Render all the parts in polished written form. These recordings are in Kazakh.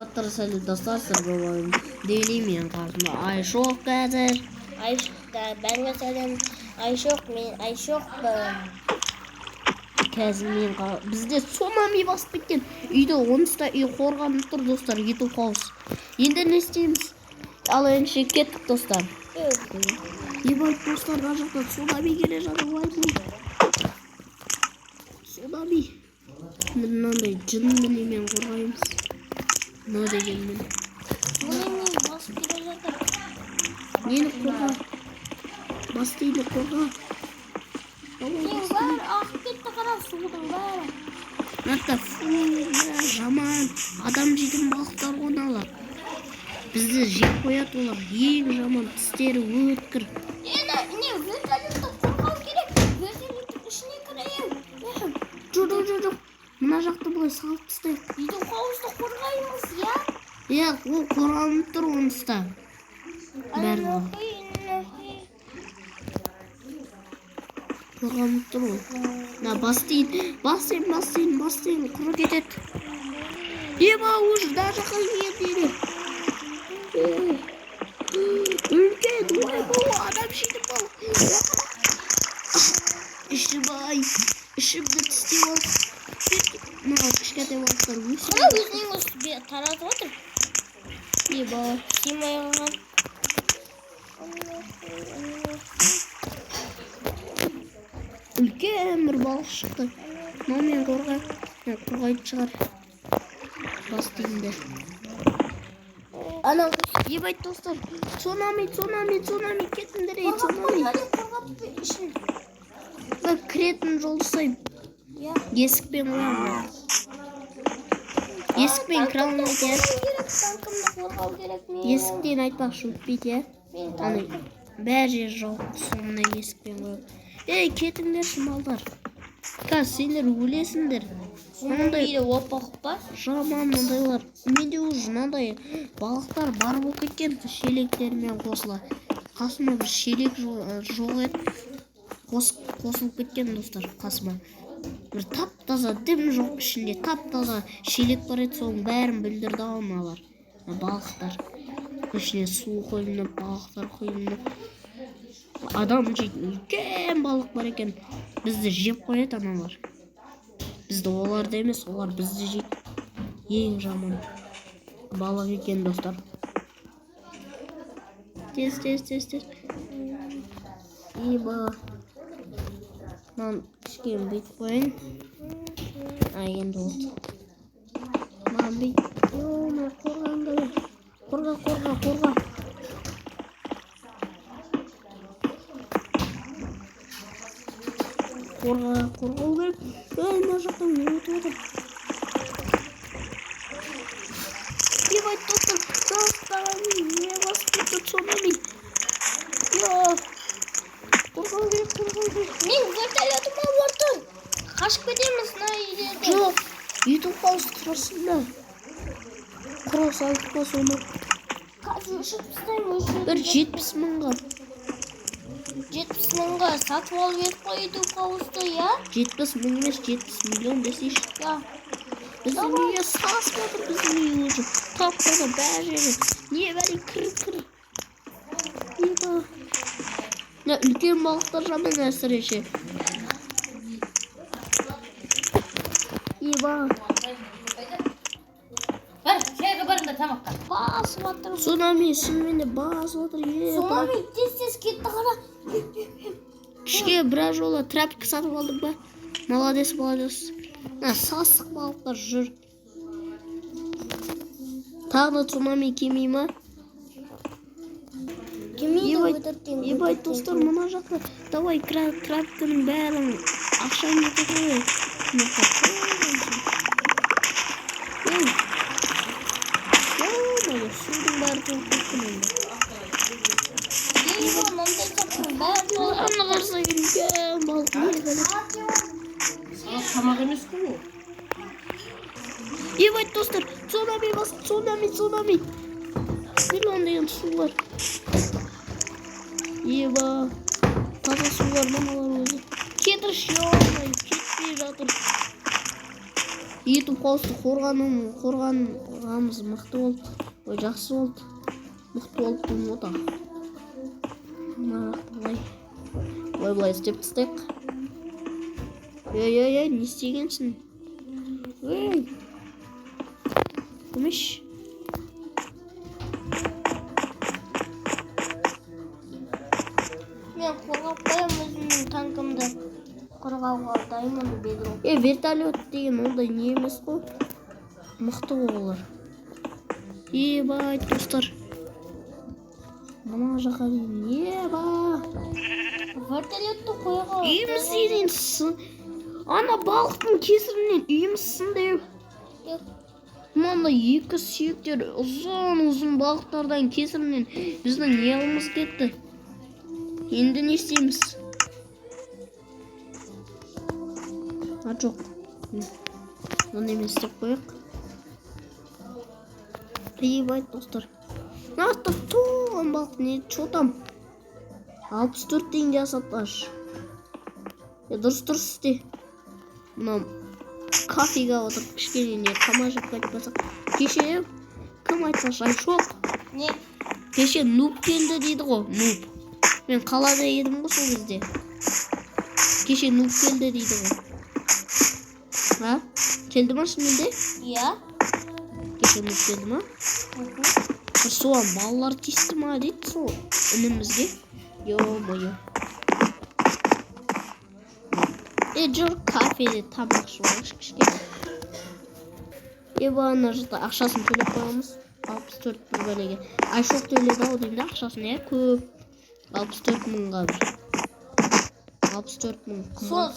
Salute dostlar, sıralamayın. Değilim karşımda Ayşok gezer. Ben mesela Ayşok ben. Қазір бізде цунами басып кеткен. Үйде онсыда үй қорғанып тұр достар, YouTube хаус. Енді не істейміз? Ал енді кеттік достар. Ебай достар, мына жақта цунами келе жатыр. Цунами. Мынандай жын немен қорғаймыз. Мына дегенмен. Цунами басып келе жатыр. Нені қорға? Бас дейді қорға. Бар ағып кетті, қара судың бәрі. Мына жаман адам жейтін балықтар қоналар. Бізді жеп қояды олар. Ең жаман, тістері өткір. Вертолетті қорғау керек. Вертолеттің ішіне кірейін. Жоқ. Мына жақты былай салып тастайық. Үйдің қауызды қорғаймыз, я? Иә, ол қорғанып тұр оныста. Қорғанып тұр ол. Бас дейін. Бас дейін. Құры кетеді. Еба, уже да жаққа келді. Үлкен, бұл адам жейді бұл. Ішімді тістеп алып. Мына кішкентай балықтар өсіп. Қара өзінен өсіп таратып отыр. Еба. Симай алған. Үлкен бір балық шықты. Мамин қорғайды шығар. Бас дейінде. Ебай достар, цунами, кетіндер ей, цунами. Кіретін жолды сайым. Есікпен қоямын. Есікпен кіре алмайды, е? Есіктен айтпақшы өтпейді, е? Бәр жер жоқ, соңына есікпен қоямын. Ей, кетіңдер шымалдар. Сендер өлесіңдер. Сондай опақ па? Жаман мұндайлар. Менде уже мынандай балықтар бар болып кеткен, шелектермен қосыла. Қасыма бір шелек жоқ еді. Қосылып кеткен достар қасыма. Бір тап-таза дым жоқ ішінде, тап-таза шелек бар еді, соның бәрін бүлдірді алмалар. Балықтар. Ішіне су қойылып, балықтар қойылып. Адам жейтін үлкен балық бар екен. Бізді жеп қояды аналар. Бізді оларды емес, олар бізді жейді. Ең жаман балық екен достар. Тез. Еба. Маған кішкен бүйтіп қойын. Енді болды. Маған бүйтіп. Қорғаңдар. Қорға. Қорғау керек. Мына жақтан өтіп отыр. Ебай достар, не басып кетті цунами. Қорғау керек. Мен вертолетім алып қашып кетеміз мына үйлерден. Жоқ, YouTube хаус қарсында. Құра салып па соны. Қазір ұшып тастаймын. Бір 70 мыңға. 70 мыңға сатып алып еді қой YouTube хаусты, я? 70 мың емес, 70 миллион десейші. Я. Біздің үйге сасып отыр, біздің үй уже. Тап-таза бәр жері. Не бәрі кір. Үлкен балықтар жаман әсіресе. Еба. Барында тамаққа. Басып отыр. Цунами шынымен басып отыр. Цунами тез кетті қара. Кішке біраз жола трапка сатып алдым ба? Молодец. Сасық балықтар жүр. Тағы цунами кемей ма? Ебай достар, мұна жақта. Давай крабтың бәрін ақшан етеді. Судың бәрі толып кеткен енді. Ана қарса үлкен балық не бәле. Тамақ емес қой ол. Ебай достар, цунами басып, цунами. Миллион деген сулар. Еба. Таза сулар мыналар өзі. Кетірші, кетпей жатыр. YouTube қауысты қорғанғанымыз мықты болды. Ой, жақсы болды. Мықты болды деймін ота. Былай істеп тастайық. Ей, не істегенсің? Ей! Көмеш. Мен қорғап қоямын өзімнің танкымды. Қорғауға дайынмын бедро. Вертолет деген ондай не емес қой. Мықты олар. Ебай, достар. Мына жаққа дейін. Еба. Вертолетті қойға. Үйіміз деген ана балықтың кесірінен үйіміз сынды. Мына екі сүйектер ұзын балықтардан кесірінен біздің еліміз кетті. Енді не істейміз? Жоқ. Оны емес істеп қояйық. Ебай, достар. Нақты туған балық не? Чо там? 64 теңге сатпаш. Дұрыс істе. Мына кафеге отырып кішкене не тамашап қайтпасақ. Кеше кім айтпаш? Айшоқ. Не? Кеше нуб келді дейді ғой, нуб. Мен қалада едім ғой сол кезде. Кеше нуб келді дейді ғой. Ha? Келді ма шынымен? Иә. Кеше нуб келді ма? Соған балалар тиісті ма дейді сол үнімізге. Йо-бойо. Жүр кафеде тамақ ішіп кішкене. Ана жақта ақшасын төлеп қоямыз. 64 бір бәлеге. Айшоқ төледі ау деймін де ақшасын, көп. 64 мыңға бір. 64 мың.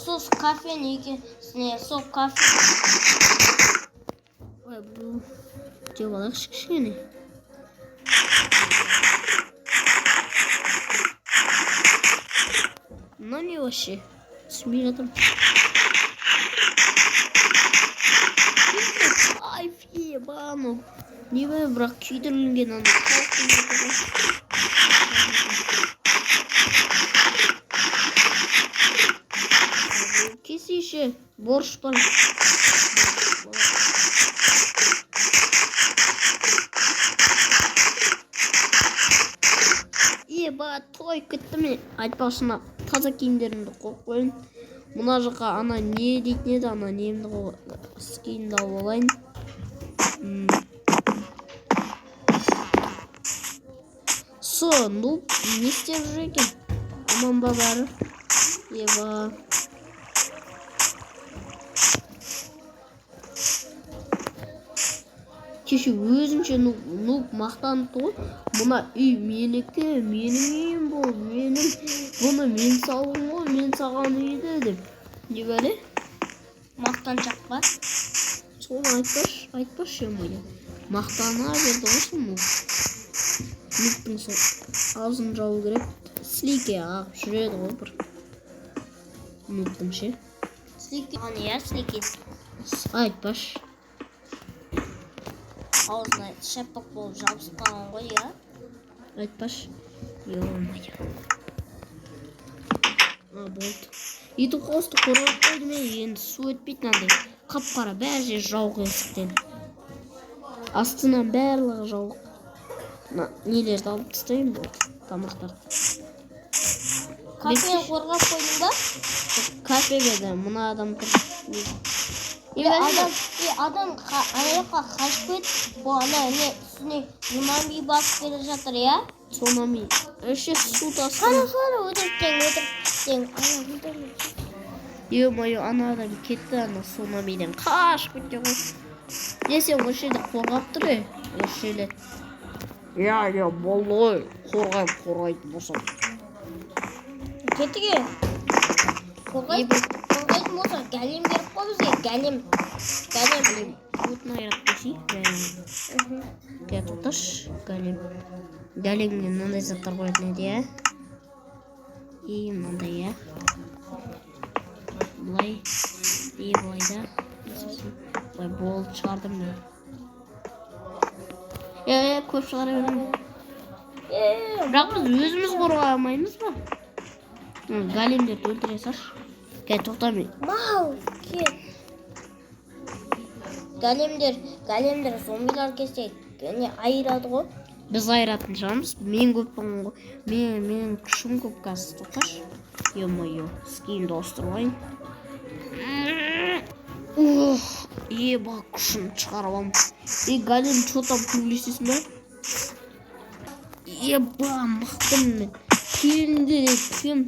Сол кафені екенсіне, сол кафе. Ой, бұл деп алайықшы кішкене. Мына не вообще? Түсінбей жатырмын. Ай, ебану. Не бай, бірақ күйдірілген ана қалықтың жатыр. Кесейші, борыш бар. Еба, той күтті мен. Айтпақшына таза киімдерімді қойып қойын. Мына жаққа ана не дейтін еді, ана немді скейінді алып алайын. Ну, не істеп жүр екен. Аман ба бәрі. Еба. Кеше өзінше нуб мақтаныпты ғой. Мына үй менікі, менің үйім бұл, бұны мен салдым ғой, мен саған үйді деп. Не бәле? Мақтаншақ па? Соны айтпаш емейді. Мақтана берді ғой нуб. Нубтың сол аузын жауы керек. Слике ағып жүреді ғой бір. Нубтың ше. Слике. Аны слике. Айтпаш. Аузына шапақ болып жабысып қалған ғой, я? Айтпаш. Ё-майо. Болды. Иту қосты қорғап қойды мен, енді су өтпейтін андай. Қап-қара бәр жер жауық есіктен. Астынан барлығы жауық. Нелерді алып тастайын болды. Тамақтарды. Кафені қорғап қойдың ба? Кафеге де мұна адам тұр. Адам аяққа қашып кетіп, бұл ана үстіне цунами басып келе жатыр, я? Цунами. Өше су тасқын. Қара, өтіріктен. Ё-майо, ана адам кетті, ана цунамиден қашып кетті ғой. Несе, осы жерде қорғап тұр, осы жерде. Я, болды ғой, қорғайтын болсам. Кетіге. Қорғайтын болса, гәлем беріп қой бізге, гәлем. Өтін айрап көсейік, гәлем. Кәт оташ, гәлем. Гәлемге мынандай заттар қоятын еді, я? Мынандай, я? Бұлай. Бұлай да. Бұлай болды шығардым мен. Көп шығара берем. Бірақ біз өзіміз қорғай алмаймыз ба? Гәлемдерді өлтіре саш. Кәт тоқтамай. Мау, кет. Големдер зомбилар келсе не айырады ғой. Біз айыратын шығармыз. Мен көппін ғой. Менің күшім көп қазір. Тоқташы. Ё-моё, скиімді ауыстырып алайын. Еба, күшім шығарып алдым. Голем, что там көбілесесің бе? Еба, мықтым мен. Келіндер, кім?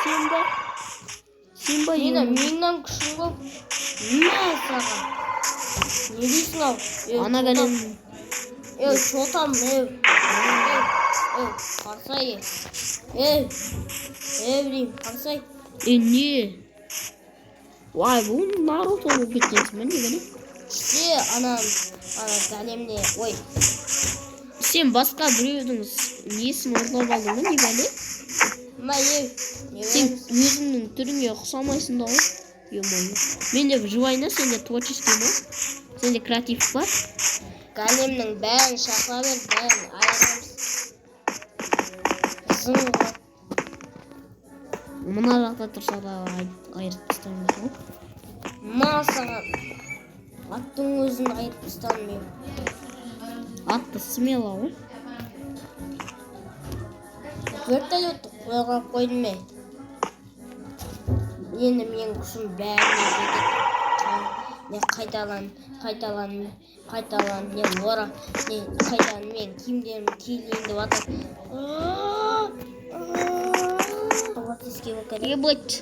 Сен ба? Менің күшім көп. Не саған? Не дейсің ау? Ана голем. Что там? Қарсай. Блин, қарсай. Не? Вай, бұл Наруто болып кеткенсің бе, не голем? Ана големне, ой. Сен басқа біреудің несін ұрлап алдың ба, не голем? Сен өзіңнің түріңе ұқсамайсың да ғой. Ё-моё. Менде живайна, сенде творческий ма? Сенде креатив бар? Големнің бәрін шақыра бер, бәрін айырамыз. Зың ғой. Мына жақта тұрса да айырып тастаймыз ғой. Ма саған аттың өзін айырып тастамаймын. Атты смело ғой. Вертолетті қойға қойдым мен. Енді менің күшім бәріне жетеді. Мен қайталан, мен киімдерім киілейін деп атыр. Ебать.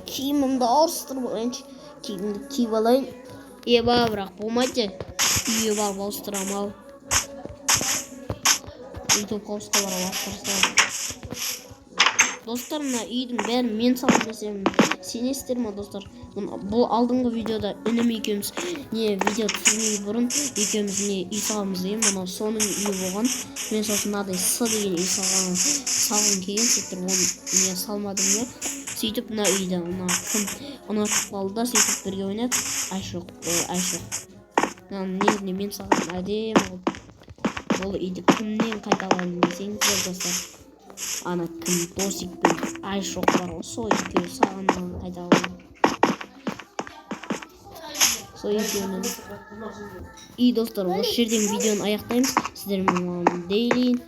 Киімімді ауыстырып алайыншы. Киімді киіп алайын. Еба, бірақ болмайды. Үйге барып ауыстырам ау. Үйді қауысқа барып ауыстырсам. Достар, мына үйдің бәрін мен салып десем, сенесіздер ма, достар? Бұл алдыңғы видеода інім екеуміз видео түсірмей бұрын екеуміз үй саламыз деген, мына соның үйі болған. Мен сосын мынадай С деген үй салғым келген, сөйтіп оны салмадым я. Сөйтіп мына үйді ұнатып қалды да, сөйтіп бірге ойнап, айшоқ. Негізінде мен салған әдемі болды. Бұл үйді кімнен қайталадым десеңіздер, достар. Ана кім Тосик пен Айшоқ бар ғой, сол екеуі сағаннан қайталадым. Сол екеуінен. Достар, осы жерден видеоны аяқтаймыз. Сіздермен дейін.